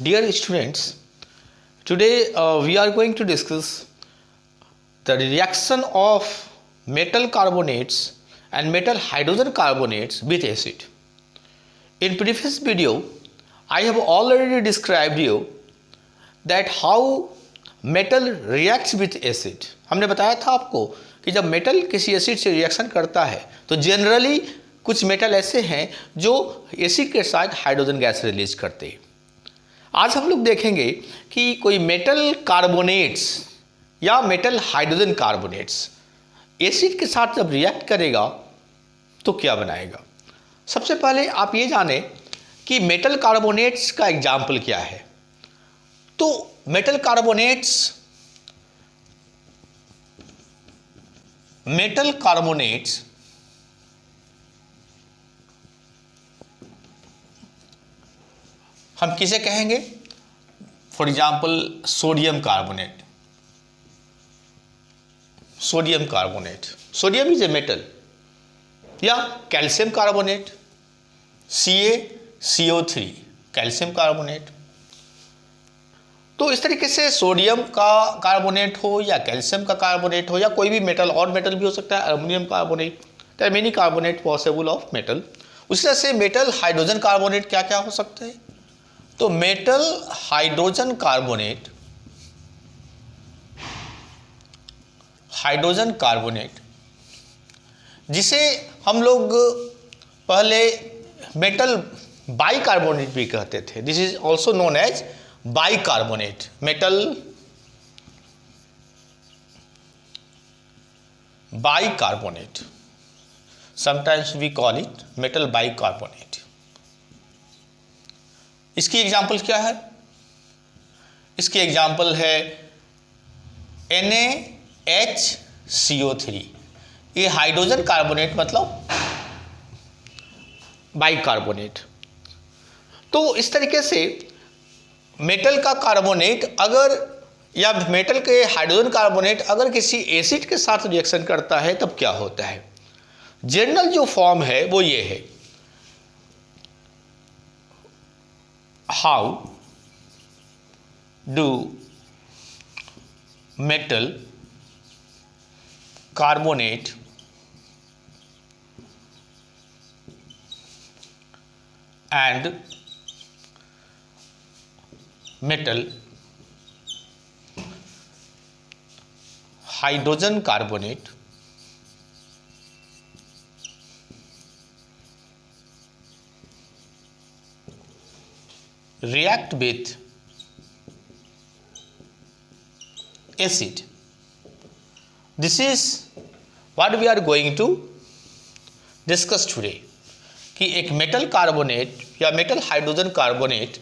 Dear students, today we are going to discuss the reaction of metal carbonates and metal hydrogen carbonates with acid. In previous video, I have already described you that how metal reacts with acid. हमने बताया था आपको कि जब metal किसी acid से reaction करता है तो जनरली कुछ मेटल ऐसे हैं जो एसिड के साथ हाइड्रोजन गैस रिलीज करते हैं। आज हम लोग देखेंगे कि कोई मेटल कार्बोनेट्स या मेटल हाइड्रोजन कार्बोनेट्स एसिड के साथ जब रिएक्ट करेगा तो क्या बनाएगा। सबसे पहले आप ये जानें कि मेटल कार्बोनेट्स का एग्जाम्पल क्या है। तो मेटल कार्बोनेट्स हम किसे कहेंगे? For example sodium sodium is a metal, या calcium carbonate CaCO3 calcium carbonate. तो इस तरीके से सोडियम का कार्बोनेट हो या कैल्शियम का कार्बोनेट हो या कोई भी मेटल, और मेटल भी हो सकता है, aluminium carbonate, there are many carbonate possible of metal. उसी तरह से मेटल हाइड्रोजन कार्बोनेट क्या क्या हो सकते हैं? तो मेटल हाइड्रोजन कार्बोनेट जिसे हम लोग पहले मेटल बाइकार्बोनेट भी कहते थे। This is also known as bicarbonate, metal bicarbonate, sometimes we call it metal bicarbonate. इसकी एग्जाम्पल क्या है? इसकी एग्जाम्पल है NaHCO3। ये हाइड्रोजन कार्बोनेट मतलब बाइकार्बोनेट। तो इस तरीके से मेटल का कार्बोनेट अगर या मेटल के हाइड्रोजन कार्बोनेट अगर किसी एसिड के साथ रिएक्शन करता है तब क्या होता है। जनरल जो फॉर्म है वो ये है, how do metal carbonate and metal hydrogen carbonate react with acid. This is what we are going to discuss today कि एक मेटल कार्बोनेट या मेटल हाइड्रोजन कार्बोनेट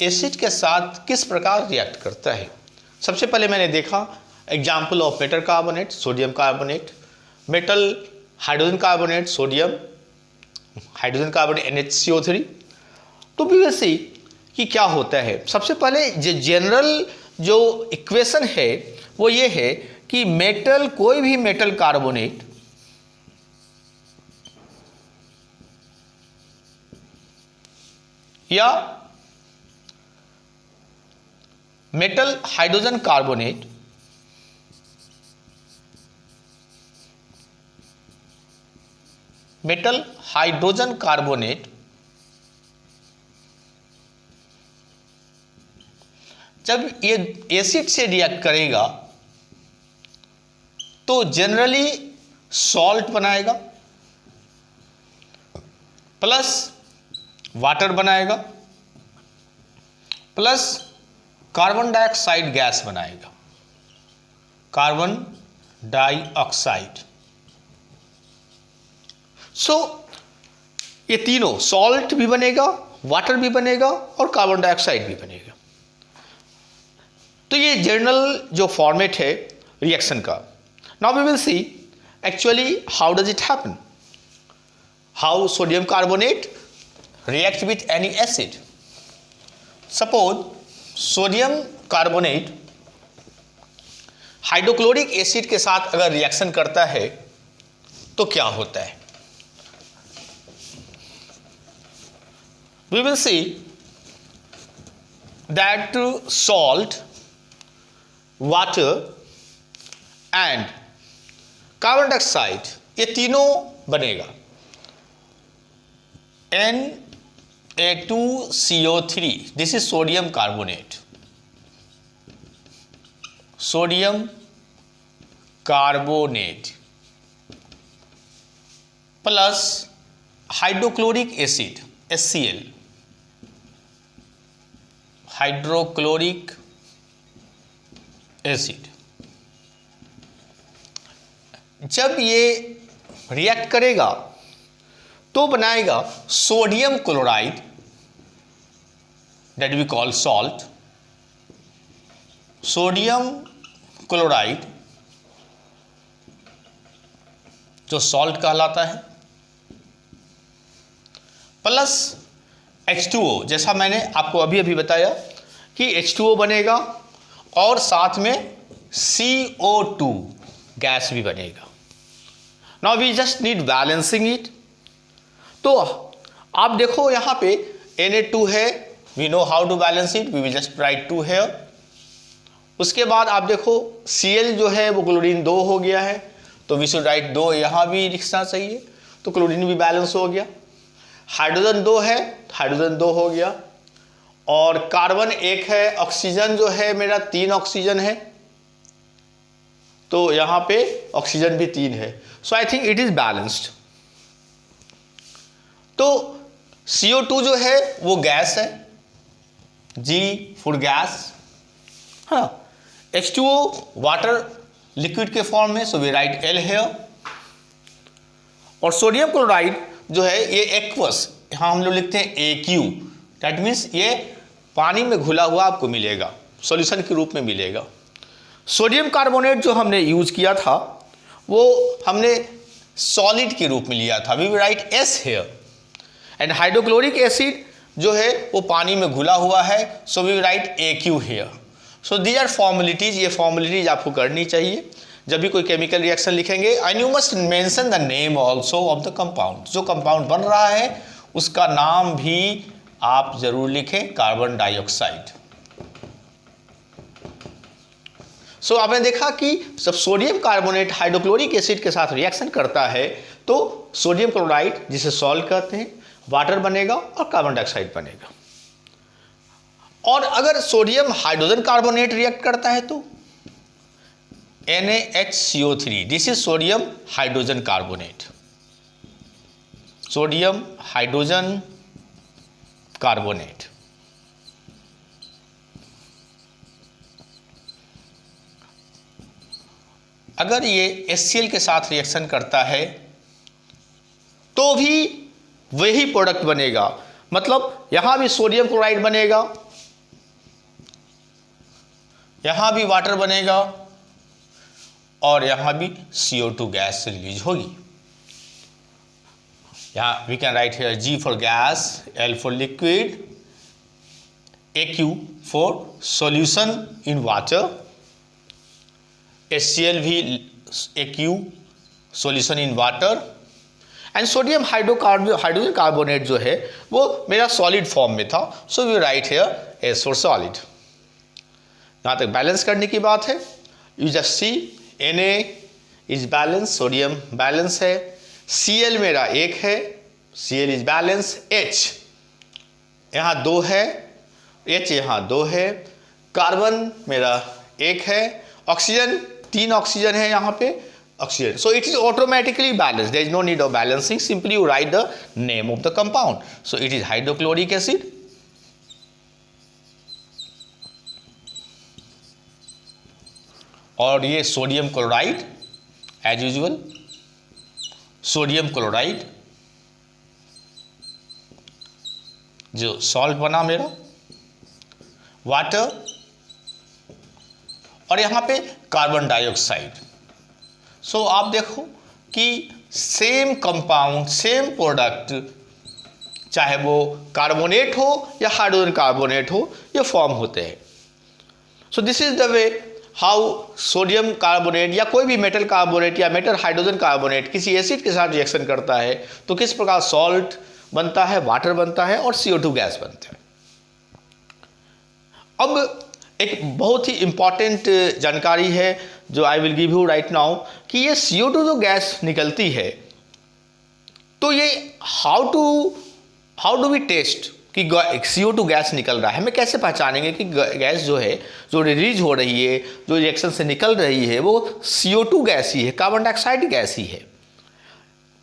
एसिड के साथ किस प्रकार रिएक्ट करता है। सबसे पहले मैंने देखा example of metal carbonate sodium carbonate, metal hydrogen carbonate sodium hydrogen carbonate NaCO3। तो भी वैसे कि क्या होता है। सबसे पहले जनरल जो इक्वेशन है वो ये है कि मेटल, कोई भी मेटल कार्बोनेट या मेटल हाइड्रोजन कार्बोनेट जब ये एसिड से रिएक्ट करेगा तो जनरली सॉल्ट बनाएगा प्लस वाटर बनाएगा प्लस कार्बन डाइऑक्साइड गैस बनाएगा, कार्बन डाइऑक्साइड। सो ये तीनों सॉल्ट भी बनेगा, वाटर भी बनेगा और कार्बन डाइऑक्साइड भी बनेगा। तो ये जनरल जो फॉर्मेट है रिएक्शन का। Now we will see actually how does it happen, how sodium carbonate react with any acid. Suppose sodium carbonate hydrochloric acid के साथ अगर रिएक्शन करता है तो क्या होता है। We will see that salt, water and carbon dioxide ये तीनों बनेगा Na2CO3. This is sodium carbonate. Sodium carbonate plus hydrochloric acid HCl. Hydrochloric acid जब ये रिएक्ट करेगा तो बनाएगा sodium chloride, that we call salt. Sodium chloride जो salt कहलाता है, प्लस H2O, जैसा मैंने आपको अभी अभी बताया कि H2O बनेगा और साथ में CO2 गैस भी बनेगा. Now we just need balancing it. तो आप देखो यहाँ पे Na2 है, we know how to balance it, we will just write 2 here. उसके बाद आप देखो Cl जो है वो क्लोरीन 2 हो गया है, तो वी शुड राइट 2 यहाँ भी लिखना चाहिए, तो क्लोरीन भी बैलेंस हो गया. हाइड्रोजन 2 है, हाइड्रोजन 2 हो गया. और कार्बन 1 है, ऑक्सीजन जो है मेरा 3 ऑक्सीजन है, तो यहाँ पे ऑक्सीजन भी 3 है. So I think it is balanced. तो CO2 जो है वो गैस है, G फॉर गैस. हाँ, H2O वाटर लिक्विड के फॉर्म में, so we write L here. और सोडियम क्लोराइड जो है ये एक्वस, यहाँ हम लोग लिखते हैं AQ. दैट मीन्स ये पानी में घुला हुआ आपको मिलेगा, सॉल्यूशन के रूप में मिलेगा. सोडियम कार्बोनेट जो हमने यूज किया था वो हमने सॉलिड के रूप में लिया था, we will write S here. And hydrochloric acid जो है वो पानी में घुला हुआ है, so we will write AQ here. So these are formalities. ये फॉर्मेलिटीज आपको करनी चाहिए जब भी कोई केमिकल रिएक्शन लिखेंगे. And you must mention the name also of the compound. जो कंपाउंड बन रहा है उसका नाम भी आप जरूर लिखें, कार्बन डाइऑक्साइड. सो आपने देखा कि जब सोडियम कार्बोनेट हाइड्रोक्लोरिक एसिड के साथ रिएक्शन करता है तो सोडियम क्लोराइड, जिसे सॉल्ट कहते हैं, वाटर बनेगा और कार्बन डाइऑक्साइड बनेगा. और अगर सोडियम हाइड्रोजन कार्बोनेट रिएक्ट करता है तो NaHCO3. This is sodium hydrogen carbonate. Sodium hydrogen carbonate. अगर ये HCl के साथ रिएक्शन करता है तो भी वही प्रोडक्ट बनेगा. मतलब यहां भी सोडियम क्लोराइड बनेगा, यहां भी वाटर बनेगा और यहां भी CO2 गैस रिलीज होगी. यहां we can write here G for gas, L for liquid, AQ for solution in water, HCl भी AQ solution in water. And sodium hydrogen carbonate जो है वो मेरा सॉलिड फॉर्म में था, so we write here S for solid. यहाँ तक balance करने की बात है. You just see Na is balance, sodium balance है, Cl मेरा 1 है, Cl इज बैलेंस, H यहाँ 2 है, H यहाँ 2 है, कार्बन मेरा 1 है, ऑक्सीजन 3 ऑक्सीजन है यहाँ पे, oxygen. So it is automatically balanced. There is no need of balancing. Simply you write the name of the compound. So it is hydrochloric acid. और ये sodium chloride as usual, sodium chloride जो salt बना मेरा, water, और यहाँ पे carbon dioxide. सो आप देखो कि सेम कंपाउंड, सेम प्रोडक्ट, चाहे वो कार्बोनेट हो या हाइड्रोजन कार्बोनेट हो, ये फॉर्म होते हैं. So this is the way how sodium carbonate या कोई भी मेटल कार्बोनेट या मेटल हाइड्रोजन कार्बोनेट किसी एसिड के साथ रिएक्शन करता है तो किस प्रकार सॉल्ट बनता है, वाटर बनता है और CO2 गैस बनता है. अब एक बहुत ही इम्पॉर्टेंट जानकारी है जो I will give you right now कि ये CO2 जो गैस निकलती है, तो ये हाउ डू वी टेस्ट कि CO2 गैस निकल रहा है, हमें कैसे पहचानेंगे कि गैस जो है जो रिलीज हो रही है, जो रिएक्शन से निकल रही है, वो CO2 गैस ही है, कार्बन डाइऑक्साइड गैस ही है।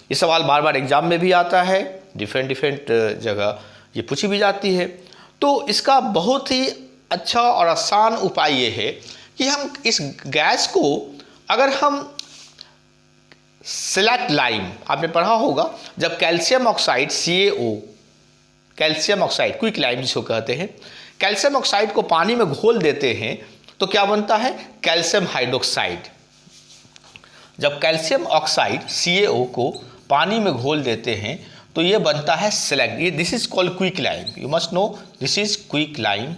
ये सवाल बार बार एग्जाम में भी आता है, डिफरेंट जगह ये पूछी भी जाती है। तो इसका बहुत ही अच्छा और आसान उपाय ये है कि हम इस गैस को अगर हम सेलेक्ट लाइम, आपने पढ़ा होगा जब calcium oxide CaO, calcium oxide quick lime जिसको कहते हैं, कैल्शियम ऑक्साइड को पानी में घोल देते हैं तो क्या बनता है, कैल्शियम हाइड्रोक्साइड। जब कैल्शियम ऑक्साइड CaO को पानी में घोल देते हैं तो ये बनता है सेलेक्ट, ये this is called quick lime, you must know this is quick lime.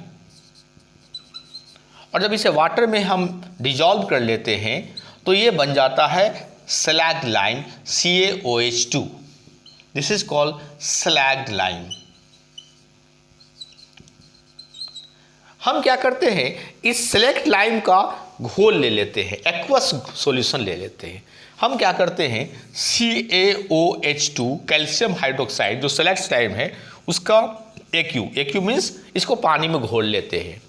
और जब इसे वाटर में हम डिजॉल्व कर लेते हैं तो ये बन जाता है slagged lime CaOH2, this is called slagged lime. हम क्या करते हैं, इस स्लैग्ड लाइम का घोल ले लेते हैं, एक्वस सॉल्यूशन ले लेते हैं। हम क्या करते हैं, CaOH2 कैल्शियम हाइड्रोक्साइड जो स्लैग्ड लाइम है उसका AQ मीन्स इसको पानी में घोल लेते हैं।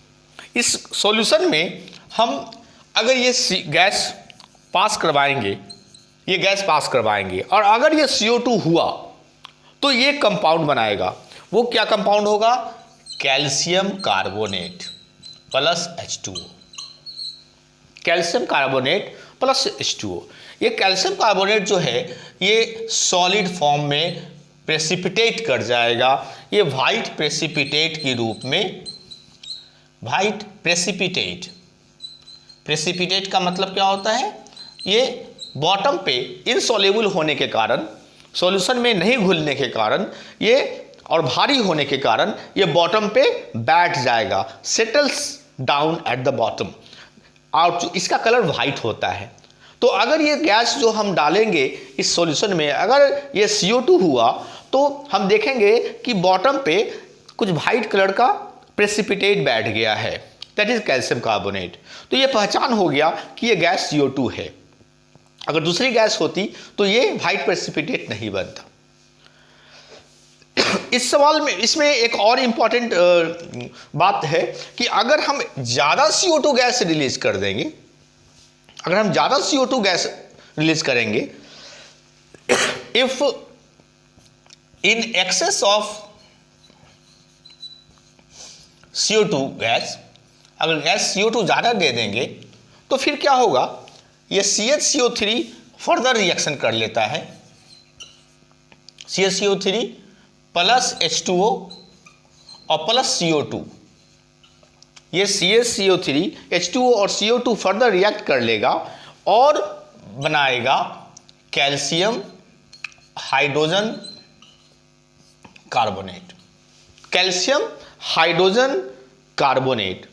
इस सॉल्यूशन में हम अगर ये गैस पास करवाएंगे, ये गैस पास करवाएंगे और अगर ये CO2 हुआ तो ये कंपाउंड बनाएगा। वो क्या कंपाउंड होगा, calcium carbonate plus H2O, calcium carbonate plus H2O। ये कैल्शियम कार्बोनेट जो है ये सॉलिड फॉर्म में प्रेसिपिटेट कर जाएगा, ये वाइट प्रेसिपिटेट के रूप में, वाइट प्रेसिपिटेट का मतलब क्या होता है, ये बॉटम पे इनसॉल्युबल होने के कारण, सॉल्यूशन में नहीं घुलने के कारण ये और भारी होने के कारण ये बॉटम पे बैठ जाएगा, settles down at the bottom, और इसका कलर वाइट होता है। तो अगर ये गैस जो हम डालेंगे इस सॉल्यूशन में, अगर ये CO2 हुआ तो हम देखेंगे कि बॉटम पे कुछ वाइट कलर का प्रेसिपिटेट बैठ गया है, दैट इज कैल्शियम कार्बोनेट। तो ये पहचान हो गया कि ये गैस CO2 है। अगर दूसरी गैस होती तो ये वाइट प्रेसिपिटेट नहीं बनता। इस सवाल में, इसमें एक और इंपॉर्टेंट बात है कि अगर हम ज़्यादा CO2 गैस रिलीज कर देंगे, अगर हम ज़्यादा CO2 गैस रिलीज करेंगे, if in excess of CO2 gas, अगर गैस CO2 ज़्यादा दे देंगे तो फिर क्या होगा, ये CHCO3 फर्दर रिएक्शन कर लेता है, CHCO3 प्लस H2O और प्लस CO2, ये CHCO3 H2O और CO2 फर्दर रिएक्ट कर लेगा और बनाएगा calcium hydrogen carbonate, calcium hydrogen carbonate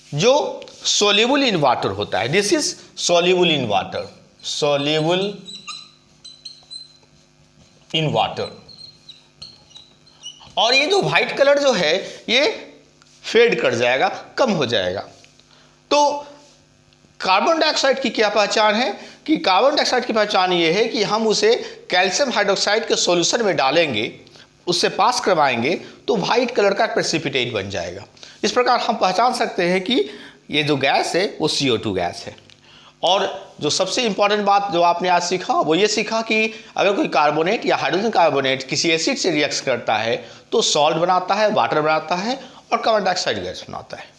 जो सोल्यूबल इन वाटर होता है, this is soluble in water, soluble in water. और ये जो व्हाइट कलर जो है ये फेड कर जाएगा, कम हो जाएगा। तो कार्बन डाइऑक्साइड की क्या पहचान है कि कार्बन डाइऑक्साइड की पहचान ये है कि हम उसे कैल्शियम हाइड्रोक्साइड के सॉल्यूशन में डालेंगे, उससे पास करवाएंगे तो वाइट कलर का प्रेसिपिटेट बन जाएगा। इस प्रकार हम पहचान सकते हैं कि ये जो गैस है वो CO2 गैस है। और जो सबसे इंपॉर्टेंट बात जो आपने आज सीखा वो ये सीखा कि अगर कोई कार्बोनेट या हाइड्रोजन कार्बोनेट किसी एसिड से रिएक्ट करता है तो सॉल्ट बनाता है, वाटर बनाता है और कार्बन डाइऑक्साइड गैस बनाता है।